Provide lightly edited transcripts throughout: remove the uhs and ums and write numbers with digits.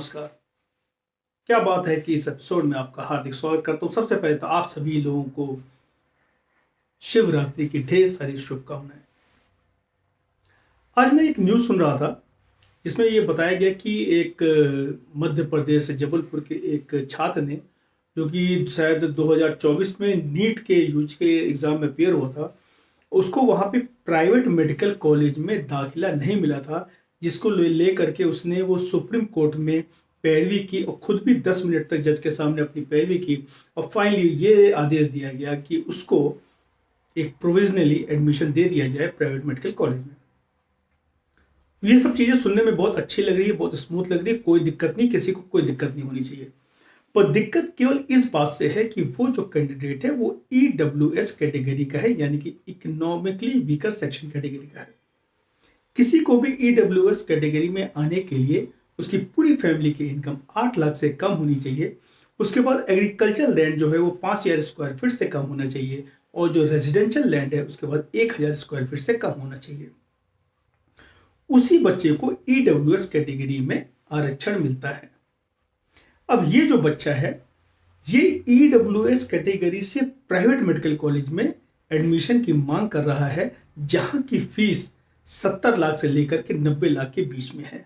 नमस्कार। क्या बात है कि इस एपिसोड में आपका हार्दिक स्वागत करता हूँ। सबसे पहले तो आप सभी लोगों को शिवरात्रि की ढेर सारी शुभकामनाएं। आज मैं एक न्यूज़ सुन रहा था जिसमें ये बताया गया कि एक मध्य प्रदेश जबलपुर के एक छात्र ने, जो कि शायद 2024 में नीट के यूजी के एग्ज़ाम में अपियर हुआ था, उसको वहाँ पे प्राइवेट मेडिकल कॉलेज में दाखिला नहीं मिला था, जिसको ले करके उसने वो सुप्रीम कोर्ट में पैरवी की और खुद भी 10 मिनट तक जज के सामने अपनी पैरवी की और फाइनली ये आदेश दिया गया कि उसको एक प्रोविजनली एडमिशन दे दिया जाए प्राइवेट मेडिकल कॉलेज में। ये सब चीज़ें सुनने में बहुत अच्छी लग रही है, बहुत स्मूथ लग रही है, कोई दिक्कत नहीं, किसी को कोई दिक्कत नहीं होनी चाहिए। पर दिक्कत केवल इस बात से है कि वो जो कैंडिडेट है वो EWS कैटेगरी का है, यानी कि इकोनॉमिकली वीकर सेक्शन कैटेगरी का है। किसी को भी EWS कैटेगरी में आने के लिए उसकी पूरी फैमिली की इनकम 8 लाख से कम होनी चाहिए। उसके बाद एग्रीकल्चर लैंड जो है वो 5000 स्क्वायर फीट से कम होना चाहिए और जो रेजिडेंशियल लैंड है उसके बाद 1000 स्क्वायर फीट से कम होना चाहिए। उसी बच्चे को EWS कैटेगरी में आरक्षण मिलता है। अब ये जो बच्चा है ये EWS कैटेगरी से प्राइवेट मेडिकल कॉलेज में एडमिशन की मांग कर रहा है, जहां की फीस 70 लाख से लेकर के 90 लाख के बीच में है।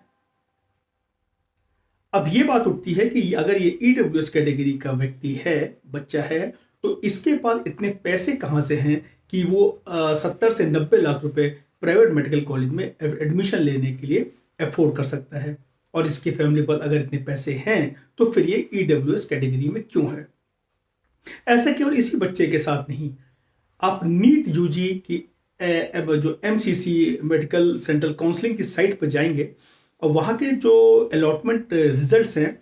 अब ये बात उठती है कि अगर ये EWS कैटेगरी का व्यक्ति है, बच्चा है, तो इसके पास इतने पैसे कहां से हैं कि वो 70 से 90 लाख रुपए प्राइवेट मेडिकल कॉलेज में एडमिशन लेने के लिए अफोर्ड कर सकता है। और इसकी फैमिली पर अगर इतने पैसे हैं तो फिर ये EWS कैटेगरी में क्यों है। ऐसा केवल इसी बच्चे के साथ नहीं, आप नीट यूजी की जो MCC मेडिकल सेंट्रल काउंसलिंग की साइट पर जाएंगे और वहाँ के जो अलॉटमेंट रिजल्ट्स हैं,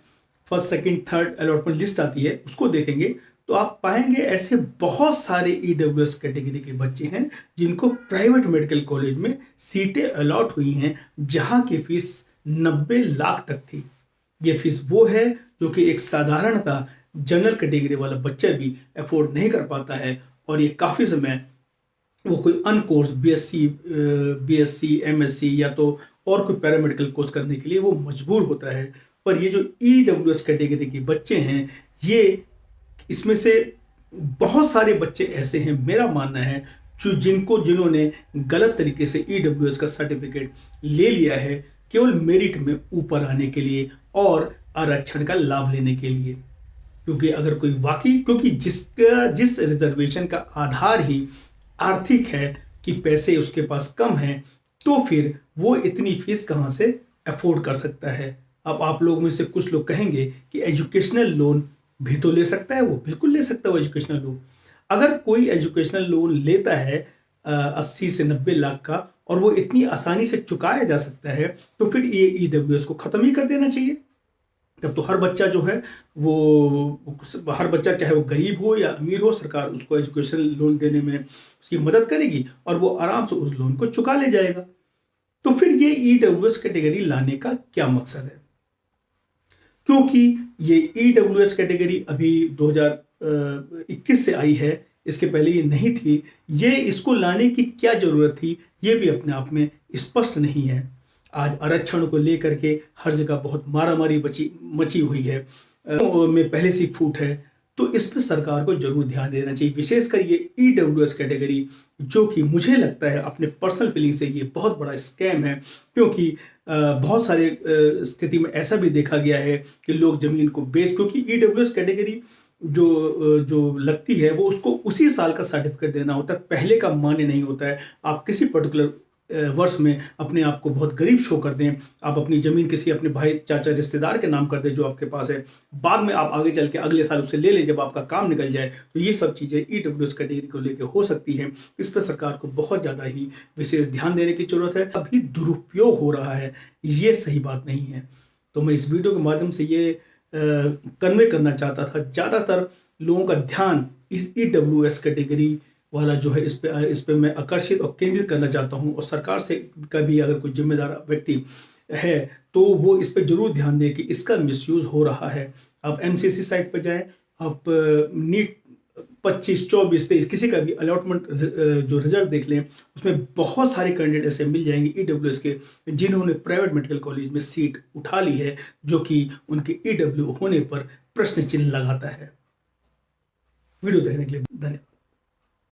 first second third allotment list आती है, उसको देखेंगे तो आप पाएंगे ऐसे बहुत सारे EWS कैटेगरी के बच्चे हैं जिनको प्राइवेट मेडिकल कॉलेज में सीटें अलॉट हुई हैं, जहाँ की फीस 90 लाख तक थी। ये फीस वो है जो कि एक साधारणतः जनरल कैटेगरी वाला बच्चा भी अफोर्ड नहीं कर पाता है और ये काफ़ी समय वो कोई अनकोर्स BSc MSc या तो और कोई पैरामेडिकल कोर्स करने के लिए वो मजबूर होता है। पर ये जो EWS कैटेगरी के बच्चे हैं, ये इसमें से बहुत सारे बच्चे ऐसे हैं, मेरा मानना है, जिन्होंने गलत तरीके से EWS का सर्टिफिकेट ले लिया है केवल मेरिट में ऊपर आने के लिए और आरक्षण का लाभ लेने के लिए। क्योंकि अगर कोई क्योंकि जिस रिजर्वेशन का आधार ही आर्थिक है कि पैसे उसके पास कम हैं, तो फिर वो इतनी फीस कहां से अफोर्ड कर सकता है। अब आप लोग में से कुछ लोग कहेंगे कि एजुकेशनल लोन भी तो ले सकता है। वो बिल्कुल ले सकता है वो एजुकेशनल लोन। अगर कोई एजुकेशनल लोन लेता है 80 से 90 लाख का और वो इतनी आसानी से चुकाया जा सकता है, तो फिर ये EWS को खत्म ही कर देना चाहिए। तब तो हर बच्चा जो है हर बच्चा चाहे वो गरीब हो या अमीर हो, सरकार उसको एजुकेशन लोन देने में उसकी मदद करेगी और वो आराम से उस लोन को चुका ले जाएगा। तो फिर ये EWS कैटेगरी लाने का क्या मकसद है? क्योंकि ये EWS कैटेगरी अभी 2021 से आई है, इसके पहले ये नहीं थी। ये इसको लाने की क्या जरूरत थी, ये भी अपने आप में स्पष्ट नहीं है। आज आरक्षण को लेकर के हर जगह बहुत मारामारी मची हुई है, में पहले से फूट है, तो इस पर सरकार को जरूर ध्यान देना चाहिए। विशेषकर ये EWS कैटेगरी, जो कि मुझे लगता है अपने पर्सनल फीलिंग से ये बहुत बड़ा स्कैम है। क्योंकि बहुत सारे स्थिति में ऐसा भी देखा गया है कि लोग जमीन को क्योंकि EWS कैटेगरी जो लगती है वो उसको उसी साल का सर्टिफिकेट देना होता है, पहले का मान्य नहीं होता है। आप किसी पर्टिकुलर वर्ष में अपने आप को बहुत गरीब शो कर दें, आप अपनी जमीन किसी अपने भाई चाचा रिश्तेदार के नाम कर दें जो आपके पास है, बाद में आप आगे चल के अगले साल उससे ले लें जब आपका काम निकल जाए, तो ये सब चीज़ें EWS कैटेगरी को लेकर हो सकती हैं। इस पर सरकार को बहुत ज़्यादा ही विशेष ध्यान देने की जरूरत है। अभी दुरुपयोग हो रहा है, ये सही बात नहीं है। तो मैं इस वीडियो के माध्यम से ये कन्वे करना चाहता था, ज़्यादातर लोगों का ध्यान इस EWS कैटेगरी वाला जो है इस पे मैं आकर्षित और केंद्रित करना चाहता हूं। और सरकार से कभी अगर कोई जिम्मेदार व्यक्ति है तो वो इस पे जरूर ध्यान दें कि इसका मिसयूज हो रहा है। आप MCC साइट पर जाएं, आप नीट 25, 24, 23 किसी का भी अलॉटमेंट जो रिजल्ट देख लें, उसमें बहुत सारे कैंडिडेट ऐसे मिल जाएंगे ईडब्ल्यूएस के जिन्होंने प्राइवेट मेडिकल कॉलेज में सीट उठा ली है, जो कि उनके ईडब्ल्यू होने पर प्रश्न चिन्ह लगाता है। वीडियो देखने के लिए धन्यवाद।